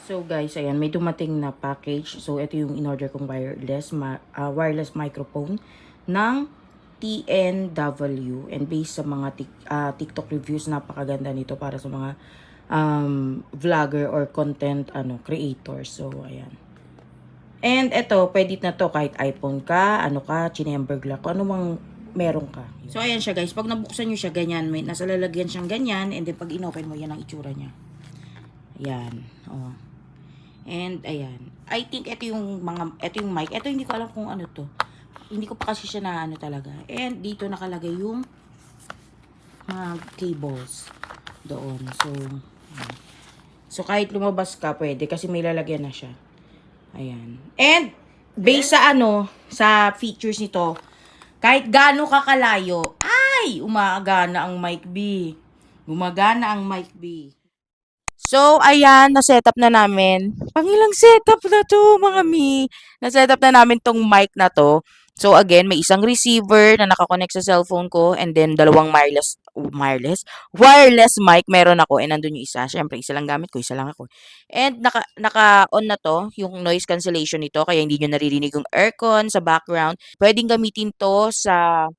So guys, ayan, may dumating na package. So ito yung in-order kong wireless microphone ng TNW, and based sa mga TikTok reviews, napakaganda nito para sa mga vlogger or content creator. So ayan. And ito, pwede na to kahit iPhone ka, chinemberg lock, ano mang meron ka. So ayan siya guys, pag nabuksan nyo siya ganyan, may nasa lalagyan siyang ganyan, and then pag inopen mo, yan ang itsura niya. Ayan, oh. And ayan. I think ito yung mic. Ito hindi ko alam kung ano to. Hindi ko pa kasi siya na ano talaga. And dito nakalagay yung mga cables doon. So kahit lumabas ka pwede kasi may lalagyan na siya. Ayan. And based sa features nito, kahit gaano ka kalayo, ay umagana ang mic B. Gumagana ang mic B. So, ayan, na-setup na namin. Pangilang setup na to, mga mi. Na-setup na namin tong mic na to. So, again, may isang receiver na nakakonect sa cellphone ko, and then dalawang wireless mic meron ako, and nandun yung isa. Syempre, isa lang gamit ko, isa lang ako. And naka-on na to, yung noise cancellation nito, kaya hindi nyo naririnig yung aircon sa background. Pwedeng gamitin to sa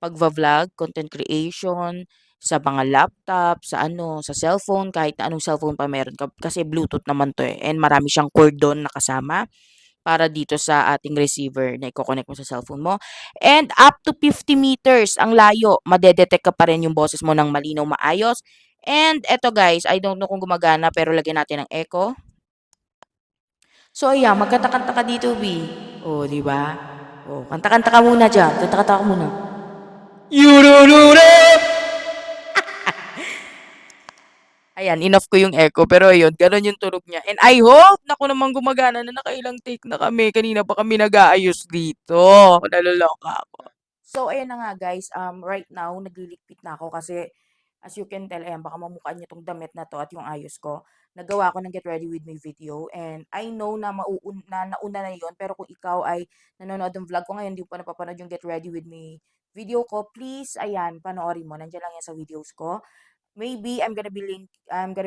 pagva-vlog, content creation, sa mga laptop, sa cellphone, kahit na anong cellphone pa meron ka. Kasi Bluetooth naman to eh. And marami siyang cord doon na kasama para dito sa ating receiver na i-connect mo sa cellphone mo. And up to 50 meters ang layo, madedetect ka pa rin yung boses mo ng malinaw, maayos. And eto guys, I don't know kung gumagana pero lagyan natin ng echo. So ayan, magkanta-kanta ka dito, B. Oh, di ba? Oh, kanta-kanta ka muna dyan. Kanta-kanta ka muna. Yururure! Ayan, inoff ko yung echo. Pero ayun, ganun yung tunog niya. And I hope, naku naman gumagana na, nakailang take na kami. Kanina pa kami nag-aayos dito. Naloloka ako. So, ayan na nga guys. Right now, nagliligpit na ako kasi as you can tell, ayan, baka mamukha niyo tong damit na to at yung ayos ko. Nagawa ko ng Get Ready With Me video. And I know na nauna na yun. Pero kung ikaw ay nanonood ng vlog ko ngayon, hindi pa napapanood yung Get Ready With Me video ko, please, ayan, panoorin mo. Nandiyan lang yan sa videos ko. Maybe I'm gonna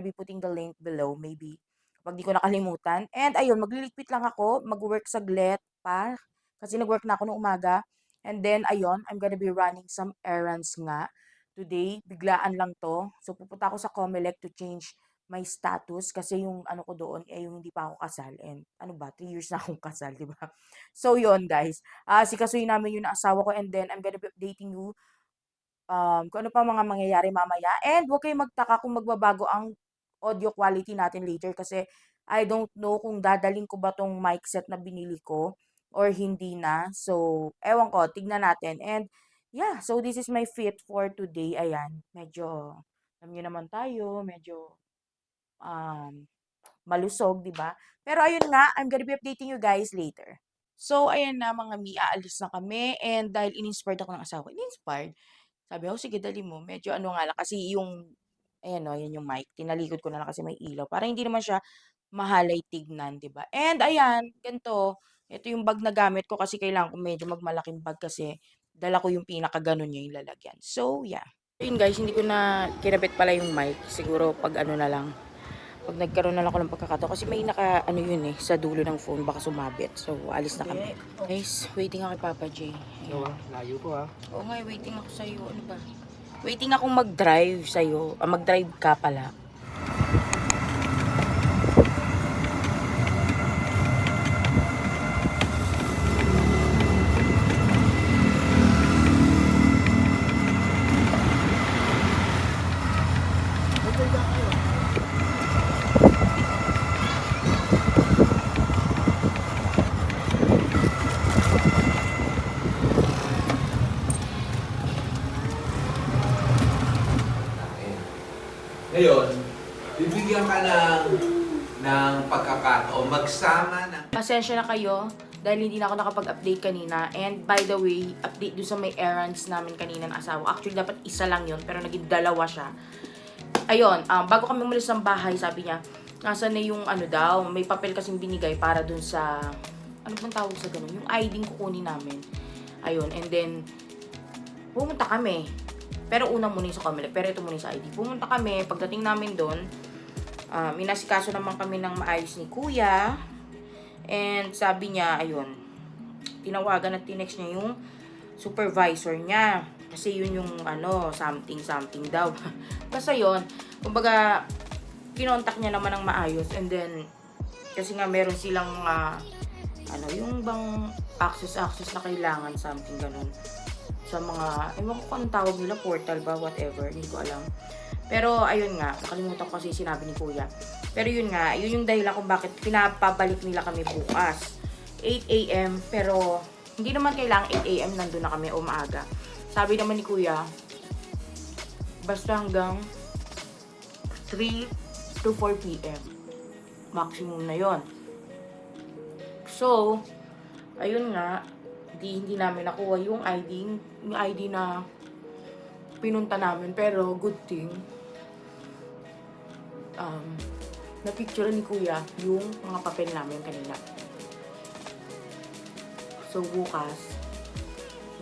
be putting the link below, maybe. Kapag di ko nakalimutan. And ayun, magliligpit lang ako, mag-work saglit pa. Kasi nag-work na ako nung umaga. And then, ayun, I'm gonna be running some errands nga. Today, biglaan lang to. So, pupunta ako sa Comelec to change my status. Kasi yung ano ko doon, yung hindi pa ako kasal. And ano ba, 3 years na akong kasal, di ba? So, yun, guys. Sikasuyin namin yung asawa ko. And then, I'm gonna be updating you kung ano pa mga mangyayari mamaya. And huwag kayong magtaka kung magbabago ang audio quality natin later kasi I don't know kung dadaling ko ba tong mic set na binili ko or hindi na. So, ewan ko, tignan natin. And yeah, so this is my fit for today. Ayan, medyo, alam niyo naman tayo, medyo um, malusog, di ba? Pero ayun nga, I'm gonna be updating you guys later. So, ayan na mga mi, aalis na kami. And dahil in-inspired ako ng asawa ko, in-inspired, sabi ko, sige dali mo. Medyo ano nga lang, kasi yung, ayan o, yan yung mic. Tinalikod ko na lang kasi may ilaw. Para hindi naman siya mahalay tignan, di ba? And ayan, ganito. Ito yung bag na gamit ko kasi kailangan ko medyo magmalaking bag kasi dala ko yung pinaka-ganon niya yung lalagyan. So, yeah. Yun guys, hindi ko na kinabit pala yung mic. Siguro pag ano na lang, pag nagkaroon na lang ako ng pagkakataon. Kasi may ano yun sa dulo ng phone, baka sumabit. So, alis na kami. Guys, waiting ako kay Papa J. Layo ko ha. Oo nga, waiting ako sa'yo. Ano ba? Waiting akong mag-drive sa'yo. Mag-drive ka pala. Ngayon, bibigyan ka ng pagkakataon magsama ng... Pasensya na kayo dahil hindi na ako nakapag-update kanina. And by the way, update doon sa may errands namin kanina ng asawa. Actually, dapat isa lang yun, pero naging dalawa siya. Ayun, bago kami umalis ng bahay, sabi niya, nasa na yung ano daw, may papel kasing binigay para dun sa, ano bang tawag sa ganun? Yung ID kukunin namin. Ayun, and then, pumunta kami. Pero una muna yung sa Comelec, pero ito muna yung sa ID. Pumunta kami, pagdating namin doon, Inasikaso naman kami ng maayos ni Kuya. And sabi niya, ayun, tinawagan at tinext niya yung supervisor niya. Kasi yun yung something daw. Basta yun, kumbaga, kinontak niya naman ng maayos. And then, kasi nga meron silang, yung bang access na kailangan, something ganun. Sa mga, ewan ko kung anong tawag nila, portal ba, whatever, hindi ko alam. Pero, ayun nga, nakalimutan ko kasi sinabi ni Kuya. Pero yun nga, yun yung dahilan kung bakit pinapabalik nila kami bukas. 8 a.m. Pero, hindi naman kailangan 8 a.m. nandun na kami o maaga. Sabi naman ni Kuya, basta hanggang 3 to 4 p.m. Maximum na yon. So, ayun nga, hindi namin nakuha yung ID na pinunta namin. Pero, good thing, na-picture ni Kuya yung mga papel namin kanina. So, bukas,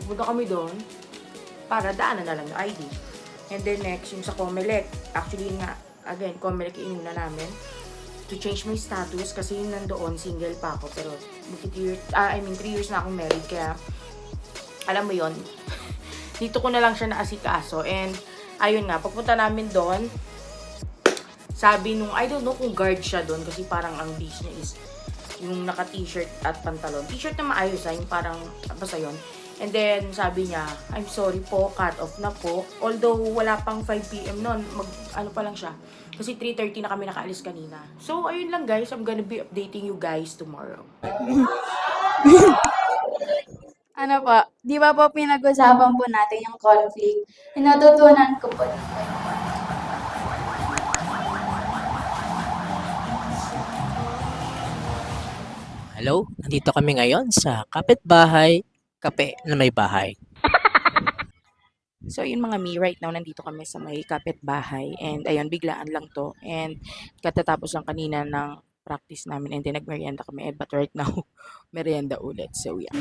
pupunta kami doon para daanan na lang yung ID. And then next, yung sa Comelec. Actually nga, again, Comelec inuna namin to change my status kasi yung nandoon, single pa ako. Pero, 3 years na akong married. Kaya, alam mo yon dito ko na lang siya naasikaso. And, ayun nga, pagpunta namin doon, sabi nung, I don't know kung guard siya doon kasi parang ang beach niya is yung naka-t-shirt at pantalon. T-shirt na maayos yung parang, basta yun. And then, sabi niya, I'm sorry po, cut off na po. Although, wala pang 5 p.m. nun, pa lang siya. Kasi 3:30 na kami nakaalis kanina. So, ayun lang guys, I'm gonna be updating you guys tomorrow. Ano po, di ba po pinag-usapan po natin yung conflict? Natutunan ko po. Hello, nandito kami ngayon sa Kapitbahay, kape na may bahay. So, yun mga me, right now, nandito kami sa may kapitbahay. And, ayun, biglaan lang to. And, katatapos lang kanina ng practice namin. And then, nagmerienda kami. But right now, merienda ulit. So, yeah.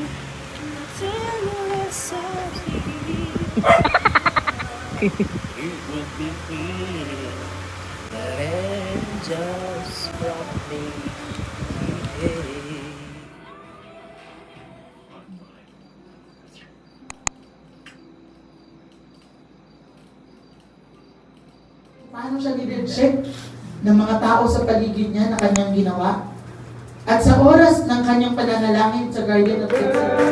It would be free, but angels brought me here. Paano siya nire-check ng mga tao sa paligid niya na kanyang ginawa? At sa oras ng kanyang pananalangin sa Garden of Gethsemane,